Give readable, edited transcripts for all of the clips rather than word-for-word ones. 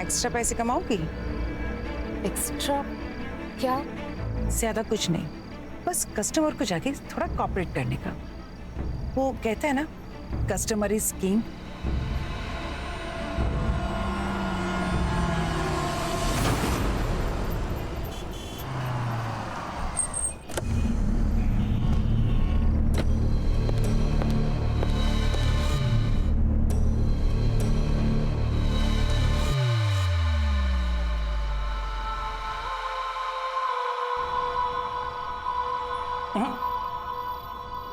Extra पैसे कमाओगी? Extra क्या? ज्यादा कुछ नहीं, बस कस्टमर को जाके थोड़ा कॉपरेट करने का। वो कहते हैं ना, कस्टमर इज किंग।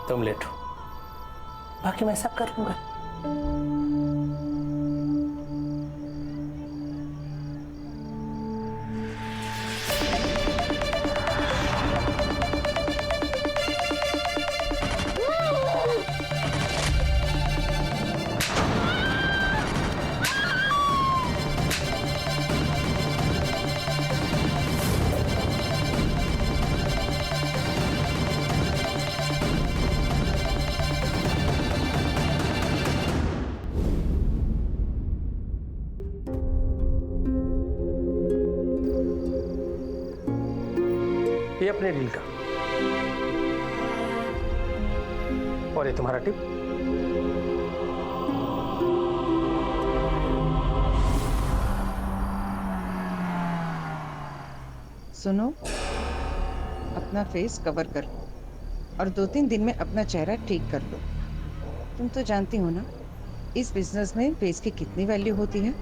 तुम लेट हो, बाकी मैं सब कर लूंगा। ये अपने डील का, और ये तुम्हारा टिप। सुनो, अपना फेस कवर कर लो और 2-3 दिन में अपना चेहरा ठीक कर लो। तुम तो जानती हो ना, इस बिजनेस में फेस की कितनी वैल्यू होती है।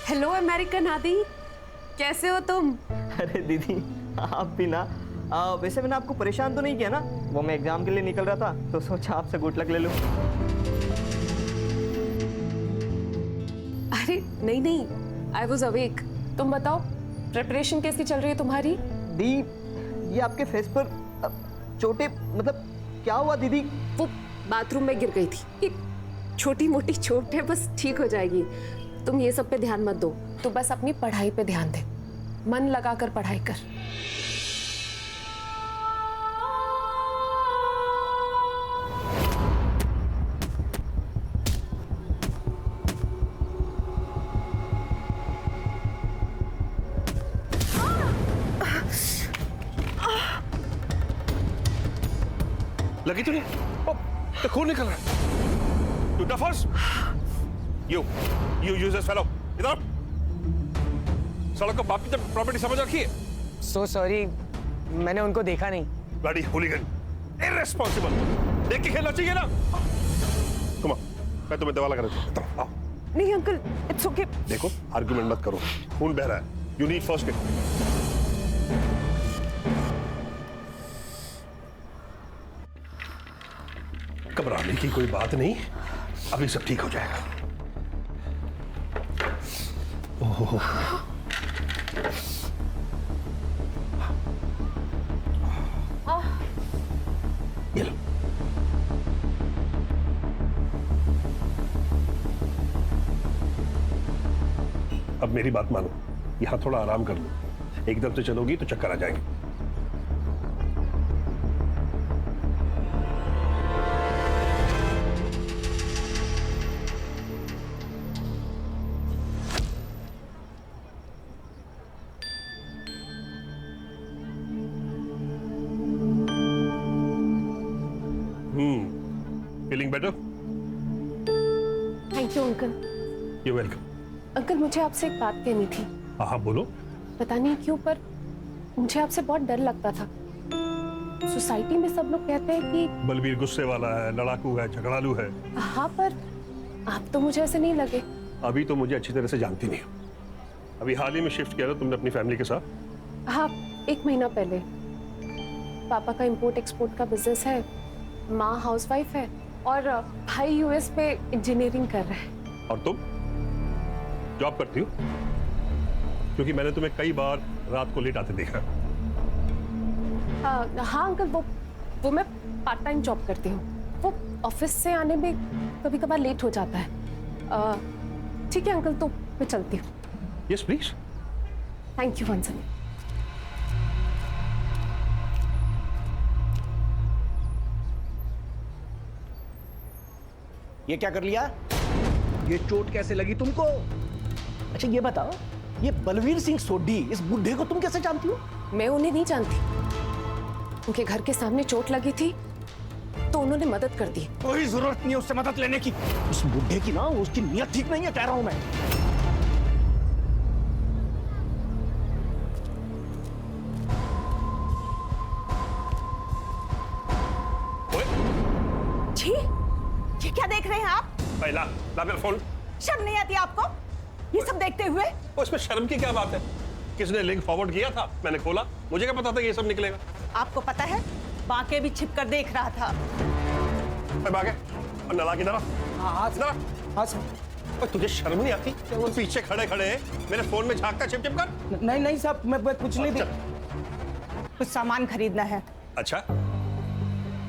हेलो अमेरिकन आदि, कैसे हो तुम? अरे दीदी, आप भी ना। वैसे मैंने आपको परेशान तो नहीं किया ना? वो मैं एग्जाम के लिए निकल रहा था तो सोचा आपसे गुड लक ले लूं। अरे नहीं नहीं, आई वॉज अवेक। तुम बताओ, प्रिपरेशन कैसी चल रही है तुम्हारी? दी, ये आपके फेस पर चोटें, मतलब क्या हुआ दीदी? वो बाथरूम में गिर गई थी। एक छोटी मोटी चोट है, बस ठीक हो जाएगी। तुम ये सब पे ध्यान मत दो, तो बस अपनी पढ़ाई पे ध्यान दे। मन लगाकर पढ़ाई कर। लगी तुझे? तो खून निकल रहा है। You duffers! You useless fellow! इधर! सड़क को बाप की जब प्रॉपर्टी समझ रखी है। सो सॉरी, मैंने उनको देखा नहीं। Bloody hooligan! Irresponsible! देख के खेलना चाहिए ना? Come on, मैं तुम्हें दवा लगा देता हूँ। आओ। नहीं अंकल, इट्स ओके। देखो, आर्गुमेंट मत करो। खून बह रहा है। You need first aid. घबराने की कोई बात नहीं, अभी सब ठीक हो जाएगा। ओह, ये लो। अब मेरी बात मानो, यहां थोड़ा आराम कर लो। एकदम से चलोगी तो चक्कर आ जाएंगे। Feeling better? Thank you uncle. You're welcome. Uncle, मुझे आपसे एक बात कहनी थी। हाँ बोलो। पता नहीं क्यों, पर मुझे आपसे बहुत डर लगता था। सोसाइटी में सब लोग कहते हैं कि बलबीर गुस्से वाला है, लड़ाकू है, झगड़ालू है। हाँ, पर आप तो मुझे ऐसे नहीं लगे। अभी तो मुझे अच्छी तरह से जानती नहीं हो। अभी हाल ही में शिफ्ट किया था तुमने अपनी फैमिली के साथ? हाँ, 1 महीना पहले। पापा का इंपोर्ट एक्सपोर्ट का बिजनेस है, माँ हाउसवाइफ है और भाई यूएस में इंजीनियरिंग कर रहा है। और तुम जॉब करती हो? क्योंकि मैंने तुम्हें कई बार रात को लेट आते देखा। हाँ अंकल, वो मैं पार्ट टाइम जॉब करती हूँ। वो ऑफिस से आने में कभी कभार लेट हो जाता है। ठीक है अंकल, तो मैं चलती हूँ। Yes please. Thank you once again. ये क्या कर लिया? ये चोट कैसे लगी तुमको? अच्छा ये बताओ, ये बलवीर सिंह सोढ़ी इस बुढ़े को तुम कैसे जानती हो? मैं उन्हें नहीं जानती। उनके घर के सामने चोट लगी थी तो उन्होंने मदद कर दी। कोई जरूरत नहीं है उससे मदद लेने की। उस बुढ़े की ना, उसकी नीयत ठीक नहीं है, कह रहा हूं मैं। छी, ये क्या देख रहे हैं आप? पहला ला मेरा फोन। शर्म नहीं आती आपको ये सब देखते हुए? उसमें शर्म की क्या बात है? किसने लिंक फॉरवर्ड किया था? मैंने खोला, मुझे क्या पता था ये सब निकलेगा। आपको पता है, बाके भी छिप कर देख रहा था। बागे और नालायक इधर आ। हाँ इधर आ। हाँ सर। और तुझे शर्म नहीं आती? वो पीछे खड़े खड़े मेरे फोन में झांकता छिप छिप कर। नहीं नहीं साहब, मैं कुछ नहीं चल। कुछ सामान खरीदना है। अच्छा,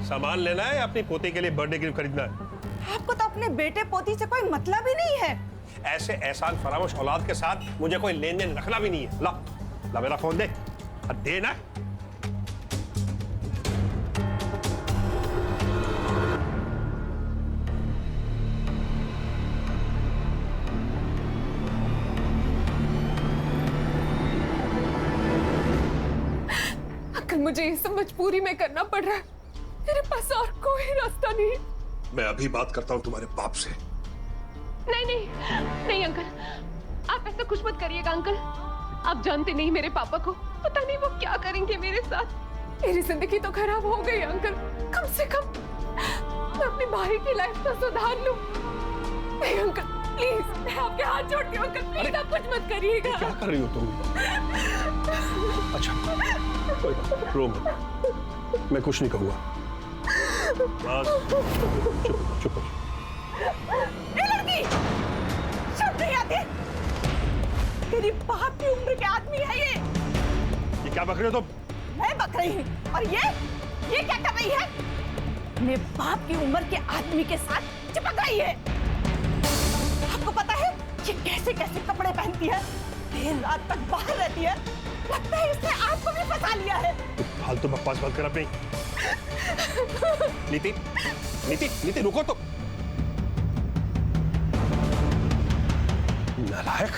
सामान लेना है या अपनी पोती के लिए बर्थडे गिफ्ट खरीदना है? आपको तो अपने बेटे पोती से कोई मतलब ही नहीं है। ऐसे एहसान फरामोश औलाद के साथ मुझे कोई लेन देन रखना भी नहीं है। ला मेरा फोन दे। दे ना। अंकल, मुझे ये सब मजबूरी में करना पड़ रहा है। मेरे पास और कोई रास्ता नहीं। मैं अभी बात करता हूँ तुम्हारे बाप से। नहीं नहीं नहीं अंकल, आप ऐसा कुछ मत करिएगा अंकल। आप जानते नहीं मेरे पापा को, पता नहीं वो क्या करेंगे मेरे साथ। मेरी जिंदगी तो खराब हो गई अंकल। कम से कम मैं अपनी भाई की लाइफ तो सुधार लूं। नहीं अंकल प्लीज, मैं आपके हाथ जोड़ती हूँ अंकल, प्लीज आप कुछ मत करिएगा। क्या कर रही हो तुम? अच्छा कोई बात नहीं, रो मत। मैं कुछ नहीं कहूँगा। बस चुप चुप हो। ये लड़की शर्म नहीं आती? तेरी बाप की उम्र के आदमी है ये क्या बक रहे हो तुम? मैं बक रही हूँ। और ये क्या कर रही है? अपने बाप की उम्र के आदमी के साथ चिपक रही है। आपको पता है ये कैसे कैसे कपड़े पहनती है, देर रात तक बाहर रहती है। लगता है इसने आपको भी फंसा लिया है। फालतू बकवास बंद कर अपनी। नीति नीति नीति रुको तो। नालायक।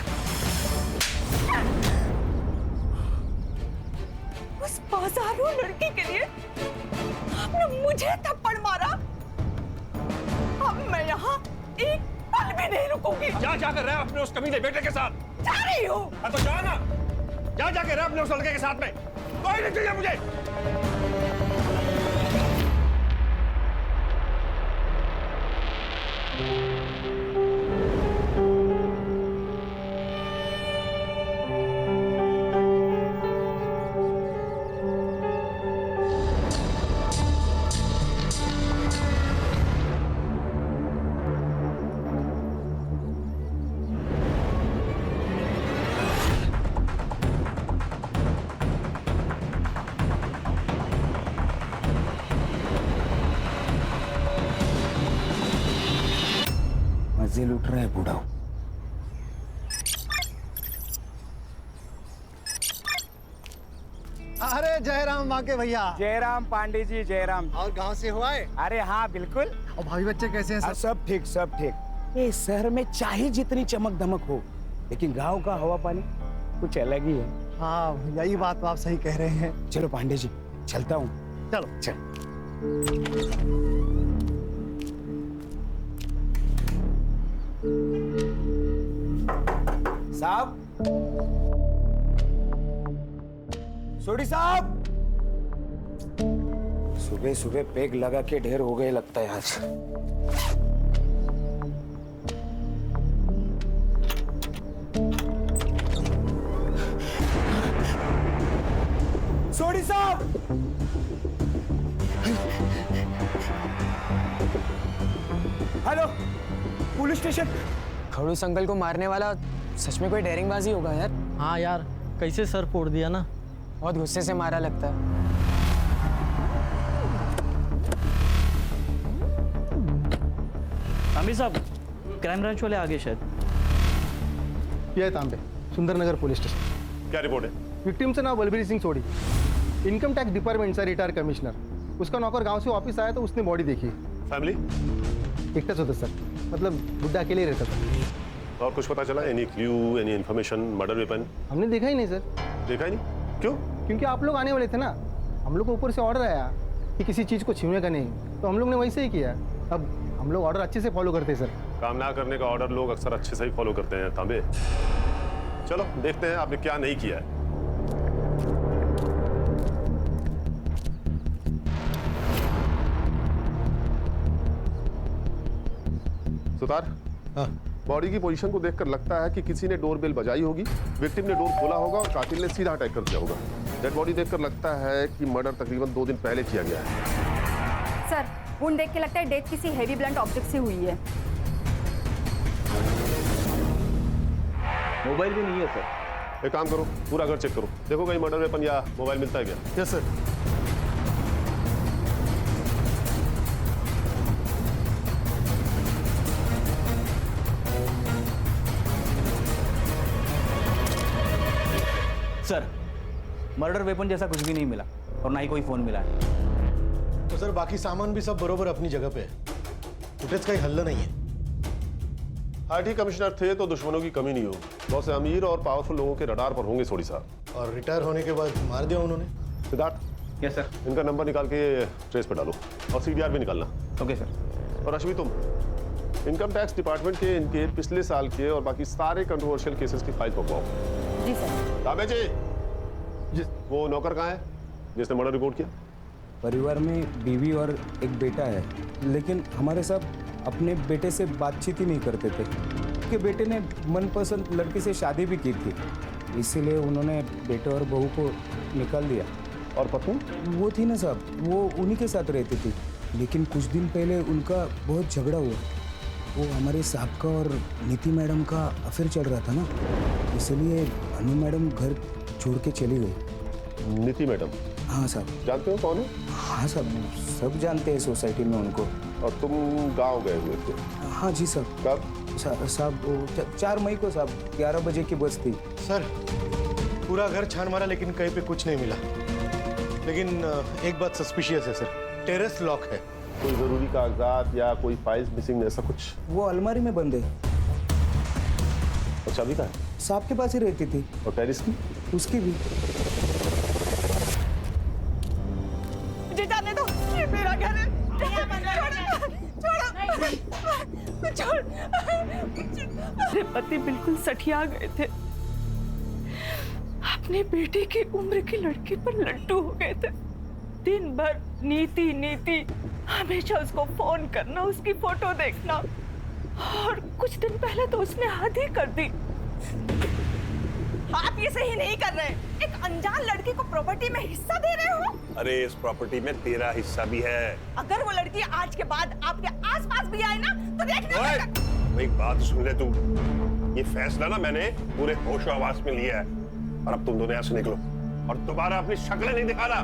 उस बाजारू लड़की के लिए आपने मुझे थप्पड़ मारा। अब मैं यहाँ एक पल भी नहीं रुकूंगी। क्या कर रहा है अपने उस कमीने बेटे के साथ? जा रही हूँ। हाँ तो जा ना। क्या कर रहा है अपने उस लड़के के साथ में? कोई नहीं चाहिए मुझे। मजे लूट रहा है बूढ़ा। अरे जयराम बाके भैया। जयराम पांडे जी, जयराम। और गांव से हो आए? अरे हाँ बिल्कुल। और भाभी बच्चे कैसे हैं? सब ठीक सब ठीक। ये शहर में चाहे जितनी चमक धमक हो, लेकिन गांव का हवा पानी कुछ अलग ही है। हाँ भैया, ये बात तो आप सही कह रहे हैं। चलो पांडे जी चलता हूँ। चलो चल। साहब, सोडी साहब, सुबह सुबह पेग लगा के ढेर हो गए लगता है आज। सोडी साहब, हेलो, पुलिस स्टेशन। खड़ूस अंकल को मारने वाला सच में कोई डेयरिंगबाजी होगा यार। हाँ यार, कैसे सर फोड़ दिया ना। बहुत गुस्से से मारा लगता है। तांबे साहब, क्राइम ब्रांच वाले आगे शायद। ये है तांबे, सुंदरनगर पुलिस स्टेशन। क्या रिपोर्ट है? विक्टिमचं नाव बलबीर सिंग सोडी, इनकम टैक्स डिपार्टमेंटचा रिटायर कमिश्नर. उसका नौकर गांव से वापस आया तो उसने बॉडी देखी. फैमिली? एकटाच होता सर, मतलब बुड्ढा अकेले ही रहता था. और कुछ पता चला? Any clue, any information, murder weapon? हमने देखा ही नहीं सर. देखा ही नहीं? क्यों? क्योंकि आप लोग आने वाले थे ना. हम लोग को ऊपर से ऑर्डर आया कि किसी चीज़ को छूने का नहीं, तो हम लोग ने वैसे ही किया. अब हम लोग ऑर्डर अच्छे से फॉलो करते हैं सर. काम ना करने का ऑर्डर लोग अक्सर अच्छे से ही फॉलो करते हैं तांबे. चलो देखते हैं आपने क्या नहीं किया है. सुतार, हाँ. बॉडी की पोजीशन को देखकर लगता है कि किसी ने डोर बेल बजाई होगी, विक्टिम ने डोर खोला होगा और कातिल ने सीधा अटैक कर दिया होगा. डेड बॉडी देखकर लगता है कि मर्डर तकरीबन 2 दिन पहले किया गया है. सर, वुंड देख के लगता है डेथ किसी हेवी ब्लंट ऑब्जेक्ट से हुई है. मोबाइल भी नहीं है सर। एक काम करो, पूरा घर चेक करो, देखो कहीं मर्डर वेपन या मोबाइल मिलता है क्या. Yes sir. Sir, murder weapon जैसा कुछ भी नहीं मिला और ना ही कोई फोन मिला है. तो सर बाकी सामान भी सब बरोबर अपनी जगह पे है. फुटेज का ही हल्ला नहीं है. आईटी कमिश्नर थे तो दुश्मनों की कमी नहीं होगी. बहुत से अमीर और पावरफुल लोगों के रडार पर होंगे सोडी साहब. और रिटायर होने के बाद मार दिया उन्होंने. Siddharth, yes sir. इनका नंबर निकाल के ट्रेस पे डालो और सीडीआर भी निकालना. Okay sir. और अश्वी, तुम इनकम टैक्स डिपार्टमेंट के इनके पिछले साल के और बाकी सारे कंट्रोवर्शियल केसेस की फाइल पकवाओ. जी सर. ताबे जी, वो नौकर कहाँ है जिसने मर्डर रिपोर्ट किया? परिवार में बीवी और एक बेटा है, लेकिन हमारे साथ अपने बेटे से बातचीत ही नहीं करते थे. उनके बेटे ने मनपसंद लड़की से शादी भी की थी, इसीलिए उन्होंने बेटे और बहू को निकाल दिया. और पत्नी? वो थी ना साहब, वो उन्हीं के साथ रहती थी, लेकिन कुछ दिन पहले उनका बहुत झगड़ा हुआ. वो हमारे साहब का और नीति मैडम का अफेयर चल रहा था ना, इसलिए अनु मैडम घर छोड़ के चली गई. नीति मैडम? हाँ साहब. जानते हो कौन है? हाँ साहब, सब जानते हैं सोसाइटी में उनको. और तुम गांव गए हुए थे? हाँ जी साहब. कब? साहब 4 मई को साहब, 11 बजे की बस थी. सर, पूरा घर छान मारा लेकिन कहीं पे कुछ नहीं मिला. लेकिन एक बात सस्पिशियस है सर, टेरेस लॉक है. कोई जरूरी कागजात या कोई फाइल्स मिसिंग, ऐसा कुछ? वो अलमारी में बंद है. और चाबी कहाँ है? साहब के पास ही रहती थी. और टेरिस की? उसकी भी. मुझे जाने दो, ये मेरा घर है. छोड़. मेरे पति बिल्कुल सठिया गए थे. अपने बेटे की उम्र की लड़की पर लट्टू हो गए थे. दिन भर नीति नीति, हमेशा उसको फोन करना, उसकी फोटो देखना, और कुछ दिन पहले तो उसने हद ही कर दी. आप ये सही नहीं कर रहे. एक अनजान लड़की को प्रॉपर्टी में हिस्सा दे रहे हो. अरे इस प्रॉपर्टी में तेरा हिस्सा भी है. अगर वो लड़की आज के बाद आपके आसपास भी आए ना तो देखना. एक बात सुन ले तू, ये फैसला ना मैंने पूरे होश और आवाज में लिया है. और अब तुम दोनों यहाँ से निकलो और दोबारा अपनी शक्लें नहीं दिखाना.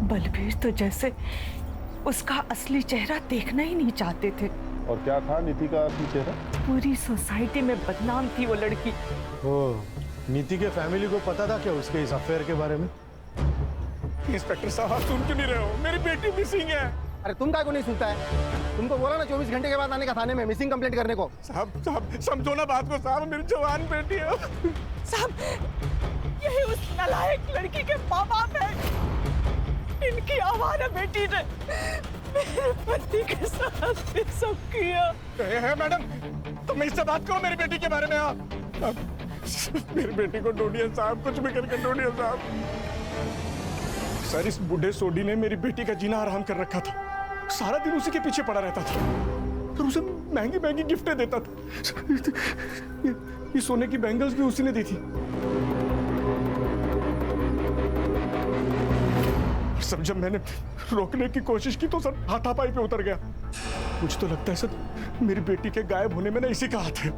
बलबीर तो जैसे उसका असली चेहरा देखना ही नहीं चाहते थे. और क्या था नीति का असली चेहरा? पूरी सोसाइटी में बदनाम थी वो लड़की. ओ, नीति के फैमिली को पता था क्या उसके इस अफेयर के बारे में? इंस्पेक्टर साहब, आप सुन क्यों नहीं रहे हो? मेरी बेटी मिसिंग है. अरे तुम काय को नहीं सुनता है? तुमको बोला ना 24 घंटे के बाद आने का थाने में मिसिंग कंप्लेंट करने को. साहब समझो ना बात को साहब, मेरी जवान बेटी है. साहब, यही उस नालायक लड़की के माँ बाप है. इनकी आवारा बेटी ने मेरे पति के साथ ये सब किया. है मैडम, तुम इससे बात करो मेरी बेटी के बारे में. आप मेरी बेटी को ढूंढिए साहब, कुछ भी करके ढूंढिए साहब. सर, इस बूढ़े सोडी ने मेरी बेटी का जीना आराम कर रखा था. सारा दिन उसी के पीछे पड़ा रहता था और उसे महंगी महंगी गिफ्टें देता था. ये सोने की बैंगल्स भी उसी ने दी थी. सर जब मैंने रोकने की कोशिश की तो सर हाथापाई पे उतर गया। मुझे तो लगता है सर मेरी बेटी के गायब होने में ना इसी का हाथ है।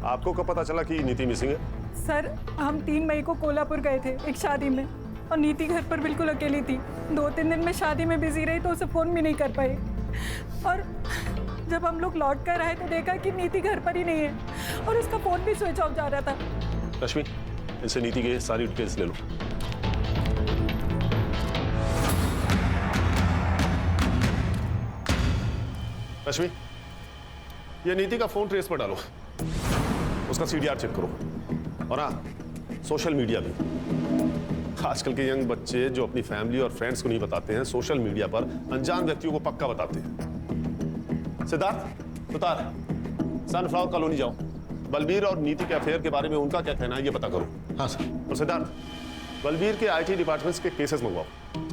आपको कब पता चला कि नीति मिसिंग है? सर हम 3 मई को कोल्हापुर गए थे एक शादी में और नीति घर पर बिल्कुल अकेली थी। 2-3 दिन में शादी में बिजी रही तो उसे फोन भी नहीं कर पाए और जब हम लोग लौट कर आए तो देखा कि नीति घर पर ही नहीं है और उसका फोन भी स्विच ऑफ जा रहा था। रश्मि, इनसे नीति के सारी डिटेल्स ले लो। रश्मि, ये नीति का फोन ट्रेस पर डालो, उसका सीडीआर चेक करो और हाँ, सोशल मीडिया भी। आजकल के यंग बच्चे जो अपनी फैमिली और फ्रेंड्स को नहीं बताते हैं, सोशल मीडिया पर अनजान व्यक्तियों को पक्का बताते हैं। सिद्धार्थ, सुतार, सनफ्लावर कॉलोनी जाओ, बलबीर और नीति के अफेयर के बारे में उनका क्या कहना है ये पता करो। हाँ सर। और सिद्धार्थ, बलबीर के आईटी डिपार्टमेंट्स के केसेस मंगवाओ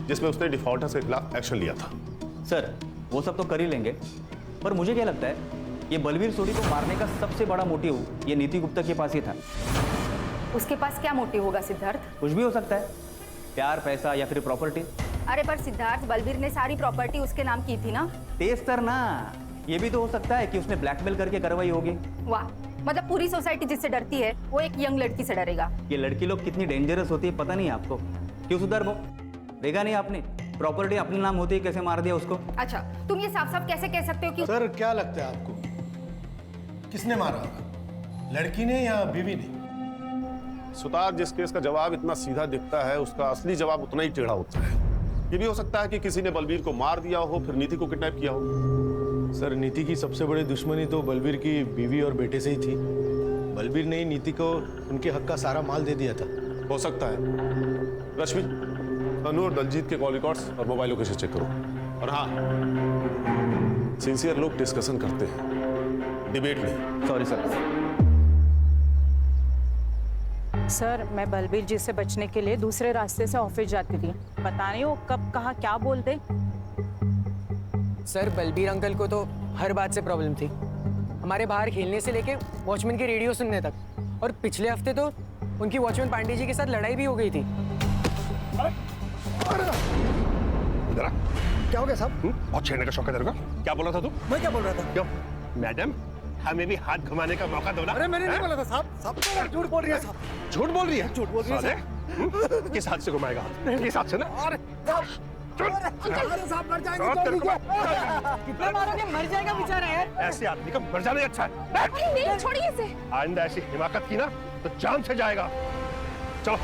जिसमें उसने डिफॉल्टर्स के खिलाफ एक्शन लिया था। सर वो सब तो कर ही लेंगे, पर मुझे क्या लगता है ये बलबीर सोडी को मारने का सबसे बड़ा मोटिव ये नीति गुप्ता के पास ही था। उसके पास क्या मोटिव होगा सिद्धार्थ? कुछ भी हो सकता है, प्यार, पैसा या फिर प्रॉपर्टी। अरे पर सिद्धार्थ, बलबीर ने सारी प्रॉपर्टी उसके नाम की थी ना। तेज करना, ये भी तो हो सकता है कि उसने ब्लैकमेल करके करवाई होगी। वाह, मतलब पूरी सोसाइटी जिससे डरती है वो एक यंग लड़की से डरेगा। ये लड़की लोग कितनी डेंजरस होती है पता नहीं आपको। क्यों सुधर वो देखा नहीं आपने? प्रॉपर्टी अपने नाम होती है, कैसे मार दिया उसको। अच्छा, तुम ये साफ साफ कैसे कह सकते हो कि सर क्या लगता है आपको किसने मारा होगा, लड़की ने या बीवी ने? सुतार, जिस केस का जवाब इतना सीधा दिखता है उसका असली जवाब उतना ही टेढ़ा होता है। ये भी हो सकता है कि किसी ने बलबीर को मार दिया हो, फिर नीति को किडनैप किया हो। सर नीति की सबसे बड़ी दुश्मनी तो बलबीर की बीवी और बेटे से ही थी। बलबीर ने ही नीति को उनके हक का सारा माल दे दिया था। हो सकता है। रश्मि, अनु और दलजीत के कॉल रिकॉर्ड्स और मोबाइल लोकेशन चेक करो। और हाँ, सिंसियर लोग डिस्कशन करते हैं, डिबेट नहीं। Sorry sir. सर मैं बलबीर जी से बचने के लिए दूसरे रास्ते से ऑफिस जाती थी। पता नहीं वो कब कहाँ क्या बोल दे। सर बलबीर अंकल को तो हर बात से प्रॉब्लम थी, हमारे बाहर खेलने से लेके वॉचमैन की रेडियो सुनने तक। और पिछले हफ्ते तो उनकी वॉचमैन पांडे जी के साथ लड़ाई भी हो गई थी। इधर आ। क्या हो गया साहब? बहुत छेड़ने का शौक है तेरे को? क्या बोल रहा था तू? मैं क्या बोल रहा था? क्यों? मैडम, हमें भी हाथ घुमाने का मौका दो ना। अरे मैंने नहीं बोला था साहब। साहब झूठ बोल रही है साहब। झूठ बोल रही है? झूठ बोल रही है साले, किस हाथ से घुमाएगा? किस हाथ से ना? अरे साहब मर जाएंगे। कितना मारोगे, मर जाएगा बेचारा यार। ऐसे आदमी का मर जाना ही अच्छा है। अरे नहीं, छोड़िए इसे। आइंदा ऐसी हिमाकत की ना तो जान से जाएगा। चलो।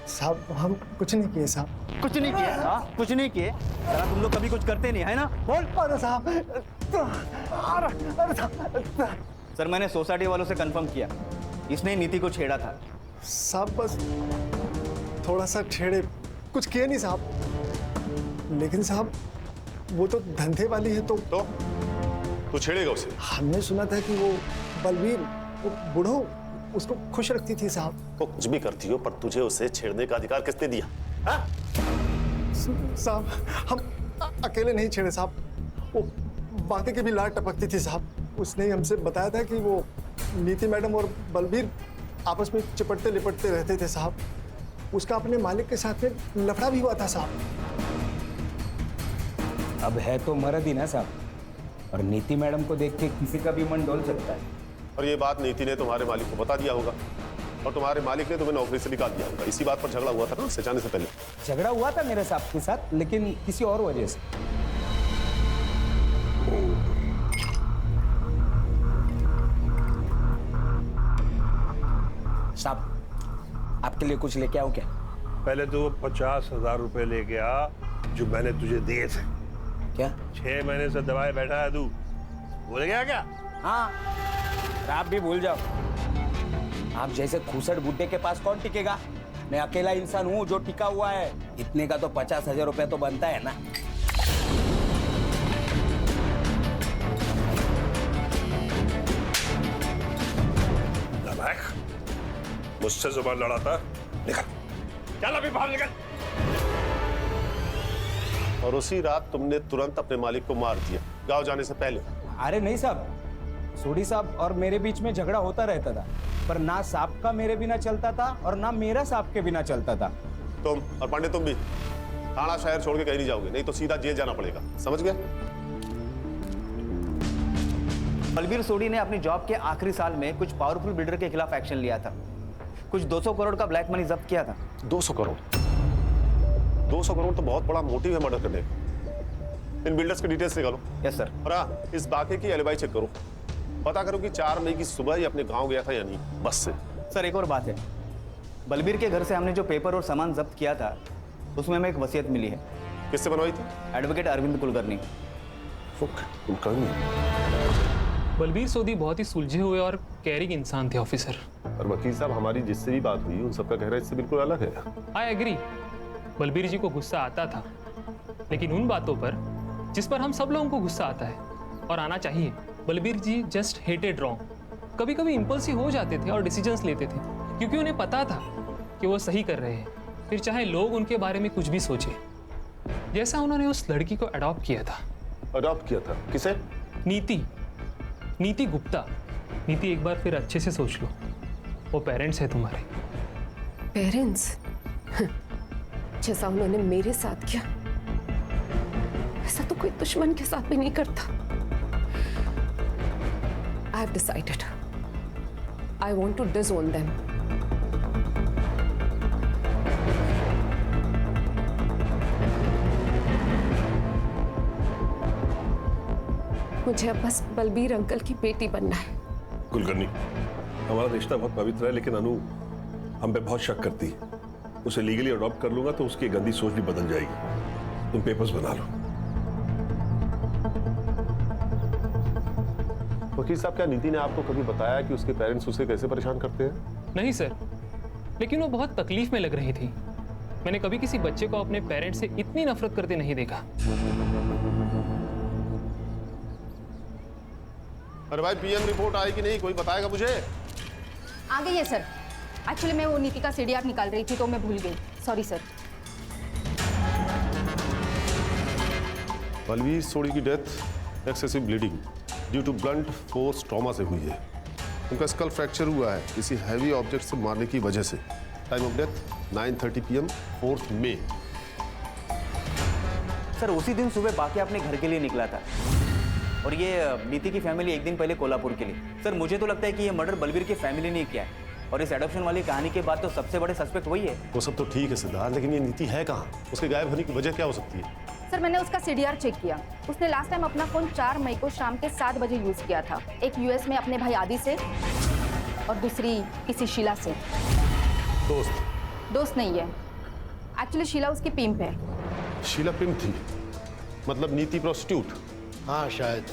साहब हम कुछ नहीं किए साहब। कुछ नहीं किया? हाँ कुछ नहीं किए। जरा तुम लोग कभी कुछ करते नहीं है ना? बोल। अरे साहब, अरे साहब। सर मैंने सोसाइटी वालों से कंफर्म किया, इसने नीति को छेड़ा था। साहब बस थोड़ा सा छेड़े, कुछ किए नहीं साहब। लेकिन साहब वो तो धंधे वाली है। तो तू छेड़ेगा उसे? हमने सुना था कि वो बलबीर, वो बूढ़ो उसको खुश रखती थी साहब। वो कुछ भी करती हो पर तुझे उसे छेड़ने का अधिकार किसने दिया? हाँ? साहब हम अकेले नहीं छेड़े साहब, वो बाकी की भी लाट टपकती थी साहब। उसने ही हमसे बताया था कि वो नीति मैडम और बलबीर आपस में चिपटते लिपटते रहते थे साहब। उसका अपने मालिक के साथ में लफड़ा भी हुआ था साहब। अब है तो मर्द ही ना साहब, और नीति मैडम को देख के किसी का भी मन डोल सकता है। और ये बात नीति ने तुम्हारे मालिक को बता दिया होगा और तुम्हारे मालिक ने तुम्हें नौकरी से निकाल दिया होगा। इसी बात पर झगड़ा हुआ था ना उससे जाने से पहले? झगड़ा हुआ था मेरे साहब के साथ, लेकिन किसी और वजह से। साहब आपके लिए कुछ लेके आओ क्या? पहले तो 50,000 रुपए लेके आ जो मैंने तुझे दिए थे। क्या? 6 महीने से दबाए बैठा है तू, भूल गया क्या? हाँ, आप भी भूल जाओ। आप जैसे खूसट बुड्ढे के पास कौन टिकेगा? मैं अकेला इंसान हूँ जो टिका हुआ है। इतने का तो 50,000 रुपया तो बनता है ना। मुझसे जुबान लड़ाता, निकल, चल अभी बाहर निकल। और उसी रात तुमने तुरंत अपने मालिक को मार दिया गांव जाने से पहले? अरे नहीं साहब, सोडी साहब और मेरे बीच में झगड़ा होता रहता था, पर ना साहब का मेरे बिना चलता था और ना मेरा साहब के बिना चलता था। तुम और पांडे तुम भी थाना शहर छोड़ के कहीं नहीं जाओगे, नहीं तो सीधा जेल जाना पड़ेगा, समझ गए? बलबीर सोडी ने अपनी जॉब के आखिरी साल में कुछ पावरफुल बिल्डर के खिलाफ एक्शन लिया था। कुछ 200 करोड़ का ब्लैक मनी जब्त किया था। 200 करोड़ 200 करोड़ तो बहुत बड़ा मोटिव है मर्डर करने का। इन बिल्डर्स की डिटेल्स निकालो। Yes sir. और हाँ, इस बाकी की एलिबाई चेक करो, पता करो कि 4 मई की सुबह ही अपने गांव गया था या नहीं, बस से। सर एक और बात है, बलबीर के घर से हमने जो पेपर और सामान जब्त किया था उसमें हमें एक वसीयत मिली है। किससे बनवाई थी? एडवोकेट अरविंद कुलकर्णी। बलबीर सोडी बहुत ही सुलझे हुए और कैरिंग इंसान थे ऑफिसर। और वकील साहब, हमारी जिससे भी बात हुई उन सबका कहना इससे बिल्कुल अलग है। आई एग्री, बलबीर जी को गुस्सा आता था, लेकिन उन बातों पर जिस पर हम सब लोगों को गुस्सा आता है और आना चाहिए। बलबीर जी जस्ट हेटेड रॉन्ग। कभी कभी इम्पल्सिव हो जाते थे और डिसीजंस लेते थे, क्योंकि उन्हें पता था कि वो सही कर रहे हैं, फिर चाहे लोग उनके बारे में कुछ भी सोचे। जैसा उन्होंने उस लड़की को अडॉप्ट किया था। अडॉप्ट किया था? किसे? नीति गुप्ता। नीति, एक बार फिर अच्छे से सोच लो, वो पेरेंट्स है तुम्हारे। पेरेंट्स? जैसा उन्होंने मेरे साथ किया, ऐसा तो कोई दुश्मन के साथ भी नहीं करता। I have decided. I want to disown them. मुझे अब बस बलबीर अंकल की बेटी बनना है। कुलकर्णी, हमारा रिश्ता बहुत पवित्र है, लेकिन अनु हम पे बहुत शक करती है। उसे लीगली अडॉप्ट कर लूंगा तो उसकी गंदी सोच भी बदल जाएगी। तुम पेपर्स बना लो। वकील साहब, क्या नीति ने आपको कभी बताया कि उसके पेरेंट्स उसे कैसे परेशान करते हैं? नहीं सर, लेकिन वो बहुत तकलीफ में लग रही थी। मैंने कभी किसी बच्चे को अपने पेरेंट्स से इतनी नफरत करते नहीं देखा। अरे भाई, पीएम रिपोर्ट आई कि नहीं, कोई बताएगा मुझे? आ गई है सर। एक्चुअली मैं वो नीति का सीडीआर निकाल रही थी तो मैं भूल गई, सॉरी सर। बलबीर सोडी की death excessive bleeding due to blunt force trauma से हुई है। उनका स्कल फ्रैक्चर हुआ है किसी हैवी ऑब्जेक्ट से मारने की वजह से। टाइम ऑफ डेथ 9:30 PM 4 मई। सर उसी दिन सुबह बाकी अपने घर के लिए निकला था और ये नीति की फैमिली एक दिन पहले कोल्हापुर के लिए। सर मुझे तो लगता है कि ये मर्डर बलबीर की फैमिली ने किया है और इस एडॉप्शन वाली कहानी के बाद तो सबसे बड़े सस्पेक्ट वही है। वो सब तो ठीक है सिद्धार्थ, लेकिन ये नीति है कहाँ? उसके गायब होने की वजह क्या हो सकती है? सर मैंने उसका सीडीआर चेक किया। उसने लास्ट टाइम अपना फोन 4 मई को शाम के 7 बजे यूज किया था। एक यूएस में अपने भाई आदि से और दूसरी किसी शीला से। दोस्त नहीं है, एक्चुअली शीला उसकी पिंप है। शीला पिंप थी? मतलब नीति प्रोस्टिट्यूट? हाँ शायद।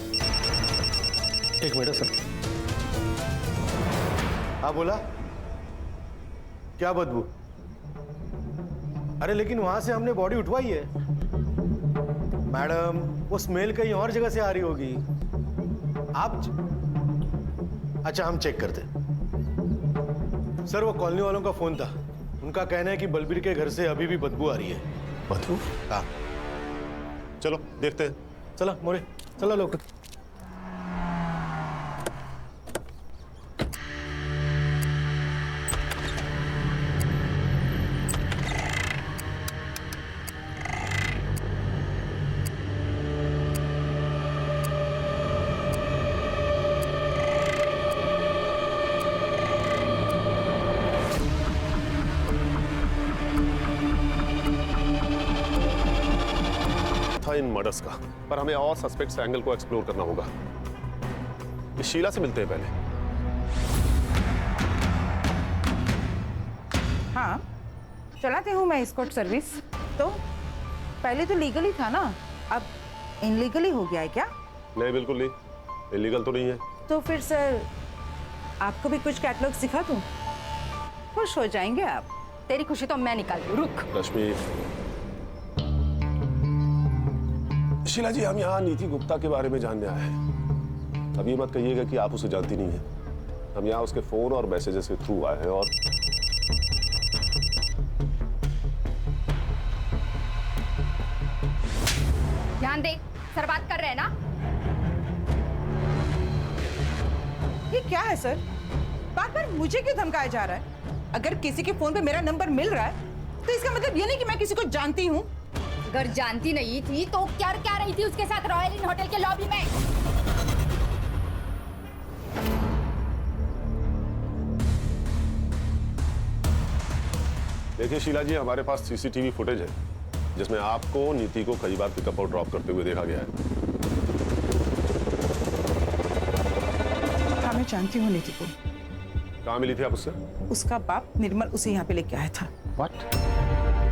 एक मिनट सर। हाँ बोला, क्या बदबू? अरे लेकिन वहां से हमने बॉडी उठवाई है मैडम, वो स्मेल कहीं और जगह से आ रही होगी। आप अच्छा, हम चेक करते। सर वो कॉलोनी वालों का फोन था, उनका कहना है कि बलबीर के घर से अभी भी बदबू आ रही है। बदबू? हाँ चलो देखते हैं। चलो मोरे, चलो लोग। इन मर्डर्स का, पर हमें और सस्पेक्ट्स एंगल को एक्सप्लोर करना होगा। इस शीला से मिलते हैं पहले। हाँ, चलाती हूँ मैं एस्कॉर्ट सर्विस। तो पहले तो लीगली था ना, अब इनलीगली हो गया है क्या? नहीं, बिल्कुल नहीं, इलीगल तो नहीं है। तो फिर सर आपको भी कुछ कैटलॉग सिखा दूँ, खुश हो जाएंगे आप। तेरी खुशी तो मैं निकाल दूँ, रुक। रश्मि, शीला जी, हम यहाँ नीति गुप्ता के बारे में जानने आए हैं। अब ये मत कहिएगा कि आप उसे जानती नहीं हैं। हम यहाँ उसके फोन और मैसेजेस के थ्रू आए हैं और ध्यान दे, सर बात कर रहे हैं ना? ये क्या है सर? बार बार मुझे क्यों धमकाया जा रहा है? अगर किसी के फोन पे मेरा नंबर मिल रहा है तो इसका मतलब ये नहीं कि मैं किसी को जानती हूँ। अगर जानती नहीं थी तो क्या क्या रही थी उसके साथ रॉयल इन होटल के लॉबी में? देखिए शीला जी, हमारे पास सीसीटीवी फुटेज है जिसमें आपको नीति को कई बार पिकअप और ड्रॉप करते हुए देखा गया है। हाँ, मैं जानती हूँ नीति को। कहाँ मिली थी आप उससे? उसका बाप निर्मल उसे यहाँ पे लेके आया था। What?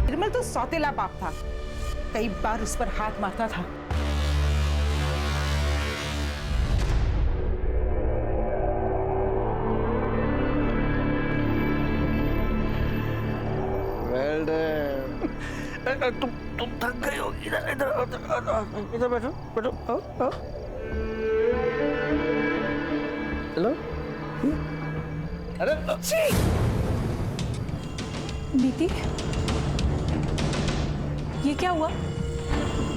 निर्मल तो सौतेला बाप था, कई बार उस पर हाथ मारता था। तुम थक गई होगी ना। इधर बैठो बैठो। हेलो। अरे नीति, ये क्या हुआ?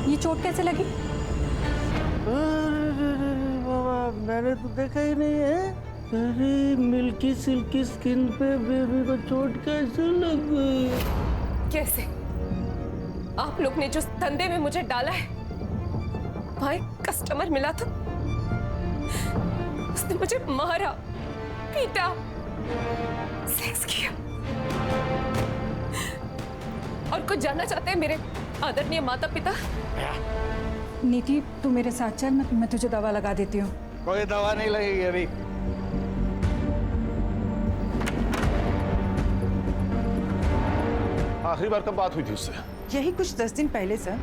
ये चोट कैसे लगी? बाबा, मैंने तो देखा ही नहीं है। अरे मिल्की सिल्की स्किन पे बेबी को चोट कैसे लग गई? कैसे? आप लोग ने जो धंधे में मुझे डाला है, वहां एक कस्टमर मिला था, उसने मुझे मारा, पीटा, सेक्स किया। और कुछ जानना चाहते हैं मेरे आदरणीय माता पिता? नीति, तू मेरे साथ चल, मैं तुझे दवा लगा देती हूँ। कोई दवा नहीं लगेगी अभी। आखिरी बार कब बात हुई थी उससे? यही कुछ 10 दिन पहले सर,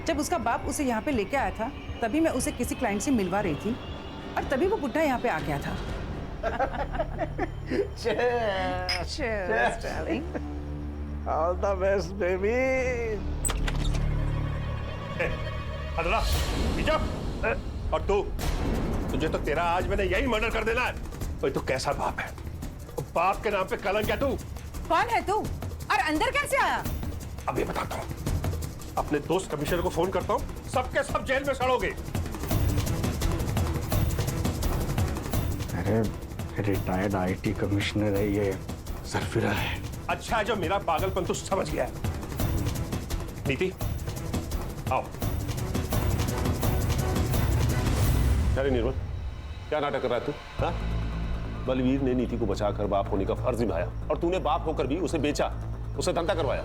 जब उसका बाप उसे यहाँ पे लेके आया था, तभी मैं उसे किसी क्लाइंट से मिलवा रही थी और तभी वो बुड्ढा यहाँ पे आ गया था। Cheers, darling. All the best, baby. अदला, और तुझे तो तेरा आज मैंने यही मर्डर कर देना है। कोई तो कैसा बाप है? बाप के नाम पे कलंक है तू। कौन है तू और अंदर कैसे आया? अभी बताता हूँ। अपने दोस्त कमिश्नर को फोन करता हूँ, सबके सब जेल में सड़ोगे। अरे रिटायर्ड आईटी कमिश्नर है ये, सरफिरा है। अच्छा है जो मेरा पागलपन तू समझ गया है। नीति, आओ। अरे निर्मल, क्या नाटक कर रहा है तू? हाँ? बलवीर ने नीति को बचाकर बाप होने का फर्ज निभाया और तूने बाप होकर भी उसे बेचा, उसे धंधा करवाया।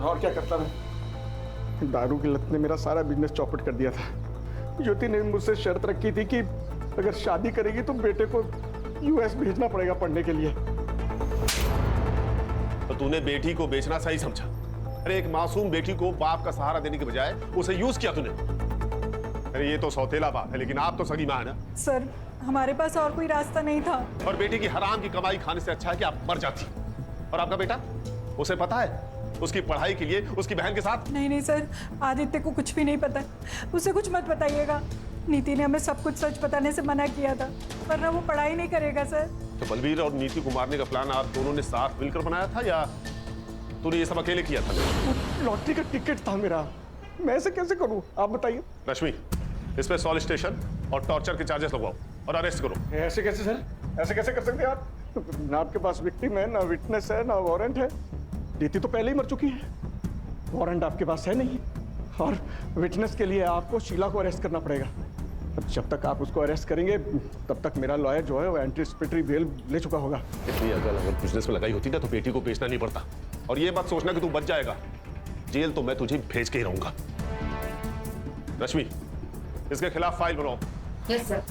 और क्या करता मैं? दारू की लत ने मेरा सारा बिजनेस चौपट कर दिया था। ज्योति ने मुझसे शर्त रखी थी कि अगर शादी करेगी तो बेटे को यूएस भेजना पड़ेगा पढ़ने के लिए। तो तूने बेटी को बेचना सही समझा? अरे एक मासूम बेटी को बाप का सहारा देने के बजाय उसे यूज किया तूने। अरे ये तो सौतेला बाप है, लेकिन आप तो सगी मां है ना। सर, हमारे पास और कोई रास्ता नहीं था। और बेटी की हराम की कमाई खाने से अच्छा है कि आप मर जाती। और आपका बेटा, उसे पता है उसकी पढ़ाई के लिए उसकी बहन के साथ? नहीं सर, आदित्य को कुछ भी नहीं पता, उसे कुछ मत बताइएगा। नीति ने हमें सब कुछ सच बताने से मना किया था, वरना वो पढ़ाई नहीं करेगा सर। तो बलवीर और नीति को मारने का प्लान आप दोनों ने साथ मिलकर बनाया था या तूने ये सब अकेले किया था? लॉटरी का टिकट था मेरा, मैं ऐसे कैसे करूं आप बताइए। रश्मि, इस पे सॉलिड स्टेशन और टॉर्चर के चार्जेस लगवाओ और अरेस्ट करो। ऐसे कैसे सर? ऐसे कैसे कर सकते हैं आप? ना आपके पास विक्टिम है, ना विटनेस है, ना वारंट है। नीति तो पहले ही मर चुकी है, वारंट आपके पास है नहीं, और विटनेस के लिए आपको शीला को अरेस्ट करना पड़ेगा। जब तक आप उसको अरेस्ट करेंगे तब तक मेरा लॉयर जो है वो एंटीसिपेटरी बेल ले चुका होगा। इतनी अकल अगर बिजनेस में लगाई होती ना तो बेटी को बेचना नहीं पड़ता। और ये बात सोचना कि तू बच जाएगा, जेल तो मैं तुझे भेज के ही रहूंगा। रश्मि, इसके खिलाफ फाइल बनाओ। Yes sir.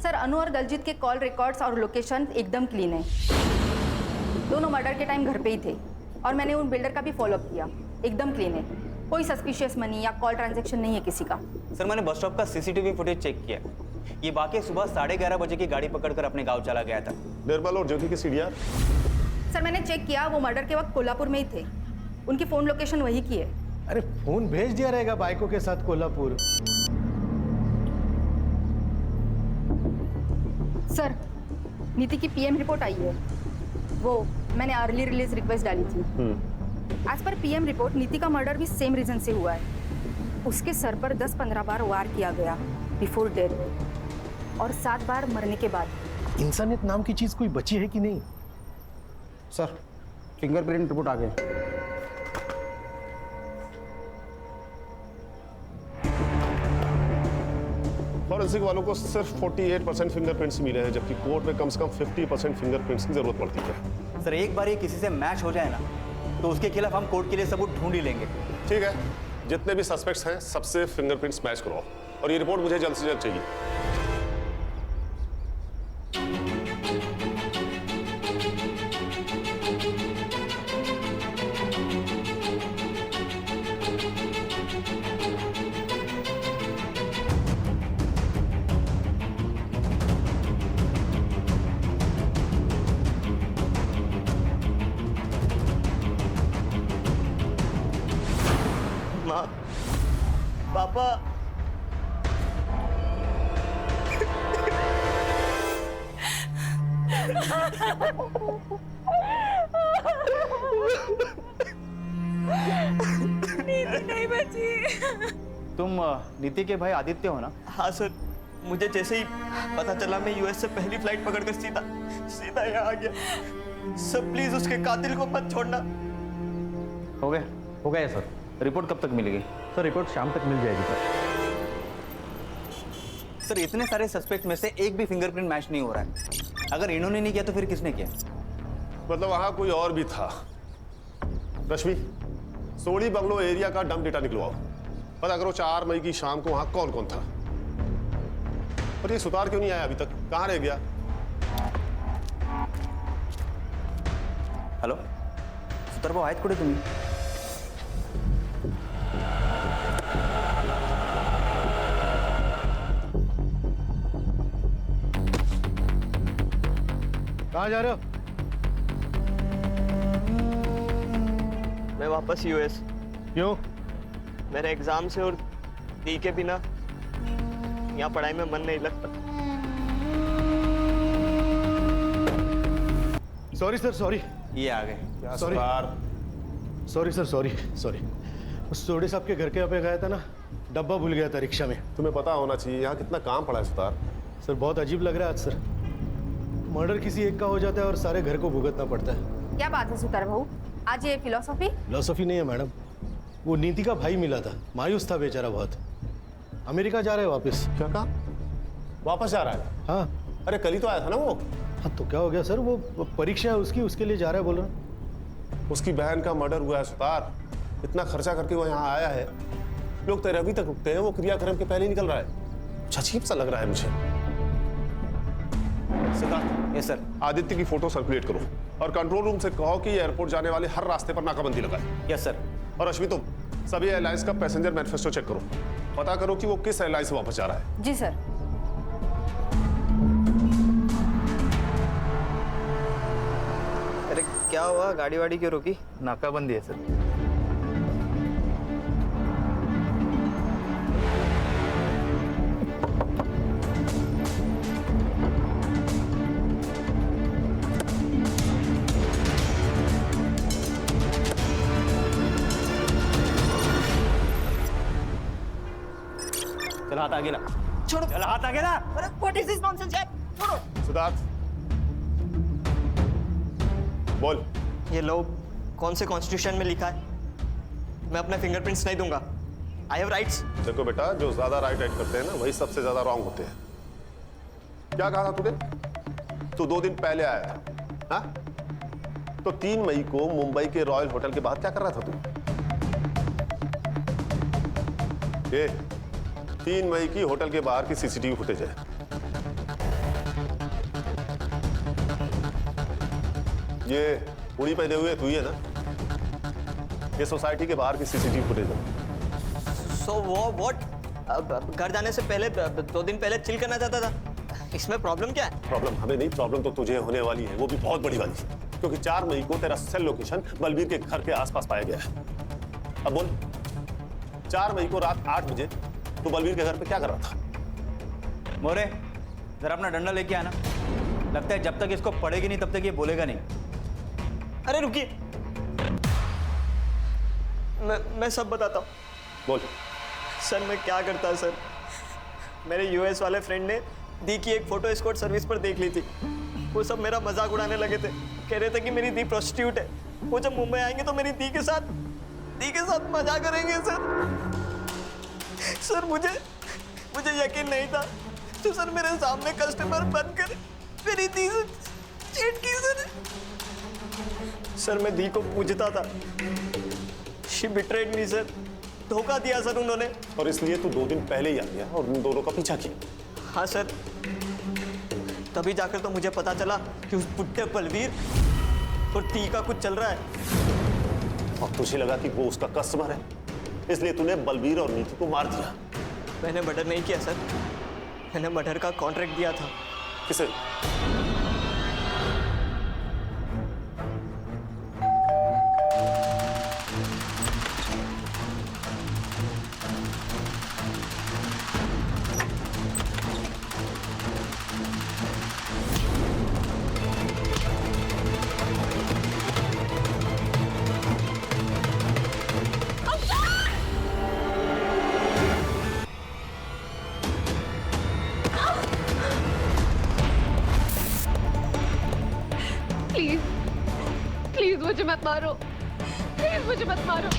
सर, अनु और दलजीत के कॉल रिकॉर्ड्स और लोकेशन एकदम क्लीन है। दोनों मर्डर के टाइम घर पे ही थे और मैंने उन बिल्डर का भी फॉलोअप किया, एकदम क्लीन है। कोई सस्पिशियस मनी या कॉल ट्रांजैक्शन नहीं है किसी का। सर, मैंने बस स्टॉप का सीसीटीवी फुटेज चेक किया। ये वाकई सुबह 11:30 बजे की गाड़ी पकड़कर अपने गांव चला गया था। निर्मल और ज्योति की सीढ़ियां? सर, मैंने चेक किया, वो मर्डर के वक्त कोल्हापुर में ही थे। उनकी फोन लोकेशन वही की है। अरे फोन भेज दिया रहेगा बाइकों के साथ कोल्हापुर। सर, नीति की पीएम रिपोर्ट आई है, वो मैंने अर्ली रिलीज रिक्वेस्ट डाली थी। एज पर पीएम रिपोर्ट नीति का मर्डर भी सेम रीजन से हुआ है। उसके सर पर 10-15 बार वार किया गया बिफोर डेथ और 7 बार मरने के बाद। इंसानियत नाम की चीज कोई बची है कि नहीं? सर फिंगरप्रिंट रिपोर्ट आ गए। फॉरेंसिक वालों को सिर्फ 48% फिंगरप्रिंट्स मिले हैं, जबकि कोर्ट में कम से कम 50% फिंगरप्रिंट्स की जरूरत पड़ती है। सर एक बार ये किसी से मैच हो जाए ना तो उसके खिलाफ हम कोर्ट के लिए सबूत ढूंढ ही लेंगे। ठीक है, जितने भी सस्पेक्ट्स हैं सबसे फिंगरप्रिंट्स मैच कराओ और ये रिपोर्ट मुझे जल्द से जल्द चाहिए। माँ, पापा, नहीं बची। तुम नीति के भाई आदित्य हो ना? हाँ सर, मुझे जैसे ही पता चला मैं यूएस से पहली फ्लाइट पकड़कर सीधा यहाँ आ गया। सर प्लीज उसके कातिल को मत छोड़ना। हो गया? हो गया सर। रिपोर्ट कब तक मिलेगी? सर रिपोर्ट शाम तक मिल जाएगी सर। सर इतने सारे सस्पेक्ट में से एक भी फिंगरप्रिंट मैच नहीं हो रहा है। अगर इन्होंने नहीं किया तो फिर किसने किया? मतलब वहां कोई और भी था। रश्मि, सोडी बंगलो एरिया का डंप डेटा निकलवाओ, पता करो 4 मई की शाम को वहां कौन कौन था। और ये सुतार क्यों नहीं आया अभी तक? कहां रह गया? हॅलो, सुतार भाऊ आहेत कुठे तुम्ही? कहाँ जा रहे हो? मैं वापस यूएस। क्यों? मेरे एग्जाम से और दी के बिना यहाँ पढ़ाई में मन नहीं लगता। Sorry sir, sorry. ये आ गए। Sorry sorry sir, sorry sorry. उस सोडी साहब के घर के यहाँ पे गया था ना, डब्बा भूल गया था रिक्शा में। तुम्हें पता होना चाहिए यहाँ कितना काम पड़ा है सुतार। सर बहुत अजीब लग रहा है आज सर। मर्डर किसी एक का हो जाता है और सारे घर को भुगतना पड़ता है। क्या बात है सुतार भाऊ, आज ये फिलोसॉफी? फिलोसॉफी नहीं है मैडम, वो नीति का भाई मिला था, मायूस था बेचारा बहुत। अमेरिका जा रहा है वापस। क्या कहा? वापस जा रहा है? हाँ। अरे कल ही तो आया था ना वो। हाँ तो क्या हो गया सर, वो परीक्षा है उसकी, उसके लिए जा रहा है बोल रहा। उसकी बहन का मर्डर हुआ है सुतार, इतना खर्चा करके वो यहाँ आया है। लोग तेरे अभी तक रुकते हैं, वो क्रियाक्रम के पहले निकल रहा है। अजीब सा लग रहा है मुझे। सिद्धार्थ। Yes sir. आदित्य की फोटो सर्कुलेट करो और कंट्रोल रूम से कहो कि एयरपोर्ट जाने वाले हर रास्ते पर नाकाबंदी लगाए। Yes sir. और अश्विनी तुम सभी एयरलाइंस का पैसेंजर मैनिफेस्टो चेक करो, पता करो कि वो किस एयरलाइन से वापस जा रहा है। जी सर। अरे क्या हुआ, गाड़ी वाड़ी क्यों रोकी? नाकाबंदी है सर। चल हाथ आगे ला। छोड़ो। चल हाथ आगे ला। अरे व्हाट इज दिस नॉनसेंस यार, छोड़ो। सिद्धार्थ बोल। ये लो, कौन से कॉन्स्टिट्यूशन में लिखा है मैं अपने फिंगरप्रिंट्स नहीं दूंगा? I have rights. देखो बेटा, जो ज्यादा राइट करते हैं ना वही सबसे ज्यादा रॉन्ग होते हैं। क्या कहा था तूने? तू 2 दिन पहले आया था, हाँ? तो 3 मई को मुंबई के रॉयल होटल के बाहर क्या कर रहा था तू? ये 3 मई की होटल के बाहर की सीसीटीवी फुटेज है। ये उड़ी पहने हुए तू ही है ना? ये सोसाइटी के बाहर की सीसीटीवी फुटेज है। सो वो व्हाट? घर जाने से पहले 2 दिन पहले चिल करना चाहता था, इसमें प्रॉब्लम क्या है? प्रॉब्लम हमें नहीं, प्रॉब्लम तो तुझे होने वाली है, वो भी बहुत बड़ी वाली, क्योंकि 4 मई को तेरा सेल लोकेशन बलबीर के घर के आसपास पाया गया है। अब बोल, 4 मई को रात 8 बजे तू बलबीर के घर पे क्या कर रहा था? मोरे, जरा अपना डंडा लेके आना। लगता है जब तक इसको पड़ेगी नहीं तब तक ये बोलेगा नहीं। अरे रुकिए, मैं सब बताता हूँ। बोल। सर मैं क्या करता सर। मेरे यूएस वाले फ्रेंड ने दी की एक फोटो एस्कॉर्ट सर्विस पर देख ली थी। वो सब मेरा मजाक उड़ाने लगे थे, कह रहे थे कि मेरी दी प्रोस्टिट्यूट है, वो जब मुंबई आएंगे तो मेरी दी के साथ मजा करेंगे सर। सर मुझे यकीन नहीं था तो सर मेरे सामने कस्टमर बनकर मेरी दी से चीट की सर। मैं दी को पूछता था, शी बिट्रेड मी सर, धोखा दिया सर उन्होंने। और इसलिए तू 2 दिन पहले ही आ गया और उन दोनों का पीछा किया। हाँ सर, तभी जाकर तो मुझे पता चला कि उस बुड्ढे बलवीर और दी का कुछ चल रहा है। और तुझे लगा कि वो उसका कस्टमर है, इसलिए तूने बलबीर और नीति को मार दिया। मैंने मर्डर नहीं किया सर, मैंने मर्डर का कॉन्ट्रैक्ट दिया था। किसे? प्लीज मुझे मत मारो, प्लीज मुझे मत मारो।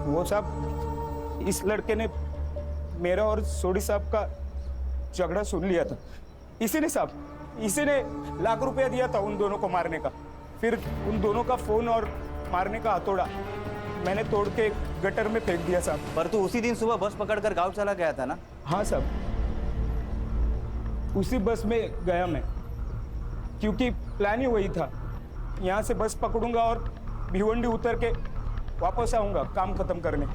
वो साहब, इस लड़के ने मेरा और सोडी साहब का झगड़ा सुन लिया था। इसी ने लाख रुपया दिया था उन दोनों को मारने का। फिर उन दोनों का फोन और मारने का हथौड़ा मैंने तोड़ के गटर में फेंक दिया साहब। पर तू उसी दिन सुबह बस पकड़कर गांव चला गया था ना? हाँ साहब, उसी बस में गया मैं, क्योंकि प्लान ही वही था। यहाँ से बस पकड़ूंगा और भिवंडी उतर के वापस आऊंगा काम खत्म करने,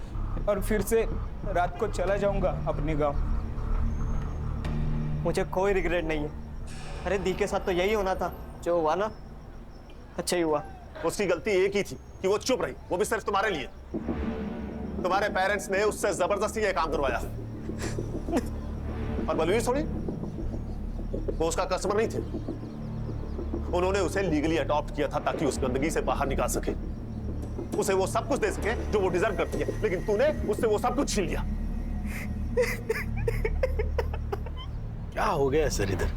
और फिर से रात को चला जाऊंगा अपने गांव। मुझे कोई रिग्रेट नहीं है। अरे दी के साथ तो यही होना था, जो हुआ ना अच्छा ही हुआ। उसकी गलती एक ही थी कि वो चुप रही, वो भी सिर्फ तुम्हारे लिए। तुम्हारे पेरेंट्स ने उससे जबरदस्ती ये काम करवाया। और बलवीर सोनी, वो उसका कस्टमर नहीं थे। उन्होंने उसे लीगली अडॉप्ट किया था ताकि उस गंदगी से बाहर निकाल सके, उसे वो सब कुछ दे सके जो वो डिजर्व करती है। लेकिन तूने उससे वो सब कुछ छीन लिया। क्या हो गया सर इधर?